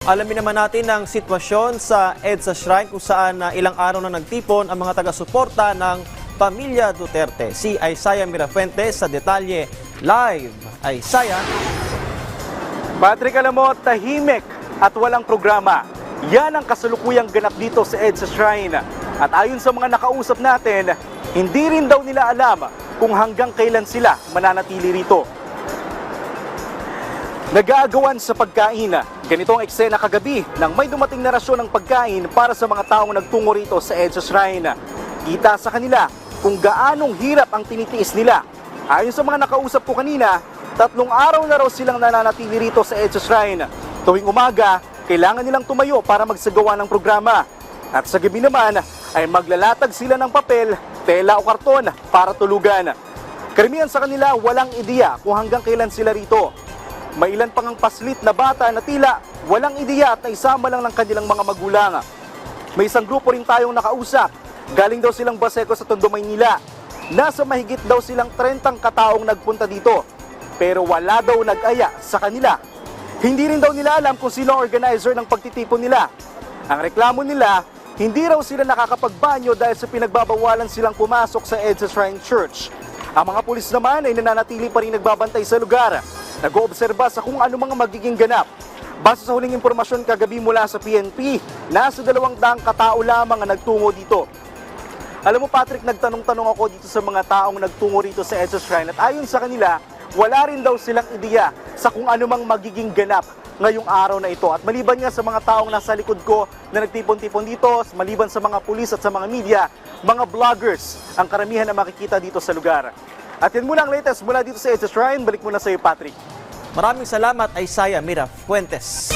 Alamin naman natin ang sitwasyon sa EDSA Shrine kung saan ilang araw na nagtipon ang mga taga-suporta ng Pamilya Duterte. Si Isaiah Mirafuentes sa detalye. Live, Isaiah. Patrick, alam mo, tahimik at walang programa. Yan ang kasalukuyang ganap dito sa EDSA Shrine. At ayon sa mga nakausap natin, hindi rin daw nila alam kung hanggang kailan sila mananatili rito. Nag-aagawan sa pagkain. Ganito ang eksena kagabi nang may dumating na rasyon ng pagkain para sa mga taong nagtungo rito sa EDSA Shrine. Kita sa kanila kung gaanong hirap ang tinitiis nila. Ayon sa mga nakausap ko kanina, 3 araw na raw silang nananatili rito sa EDSA Shrine. Tuwing umaga, kailangan nilang tumayo para magsagawa ng programa. At sa gabi naman ay maglalatag sila ng papel, tela o karton para tulugan. Karamihan sa kanila walang ideya kung hanggang kailan sila rito. May ilan pang ang paslit na bata na tila walang ideya at naisama lang ng kanilang mga magulang. May isang grupo rin tayong nakausap. Galing daw silang Baseco sa Tondo, Maynila. Nasa mahigit daw silang 30 kataong nagpunta dito. Pero wala daw nag-aya sa kanila. Hindi rin daw nila alam kung sino ang organizer ng pagtitipon nila. Ang reklamo nila, hindi raw sila nakakapagbanyo dahil sa pinagbabawalan silang pumasok sa EDSA Shrine Church. Ang mga pulis naman ay nananatili pa rin nagbabantay sa lugar. Nag-oobserba sa kung ano mga magiging ganap. Base sa huling impormasyon kagabi mula sa PNP, nasa 200 katao lamang ang nagtungo dito. Alam mo Patrick, nagtanong-tanong ako dito sa mga taong nagtungo rito sa EDSA Shrine at ayon sa kanila, wala rin daw silang ideya sa kung ano mang magiging ganap ngayong araw na ito. At maliban nga sa mga taong nasa likod ko na nagtipon-tipon dito, maliban sa mga pulis at sa mga media, mga vloggers ang karamihan na makikita dito sa lugar. At yan muna ang latest mula dito sa EDSA Shrine. Balik muna sa iyo, Patrick. Maraming salamat, Isaiah Mirafuentes.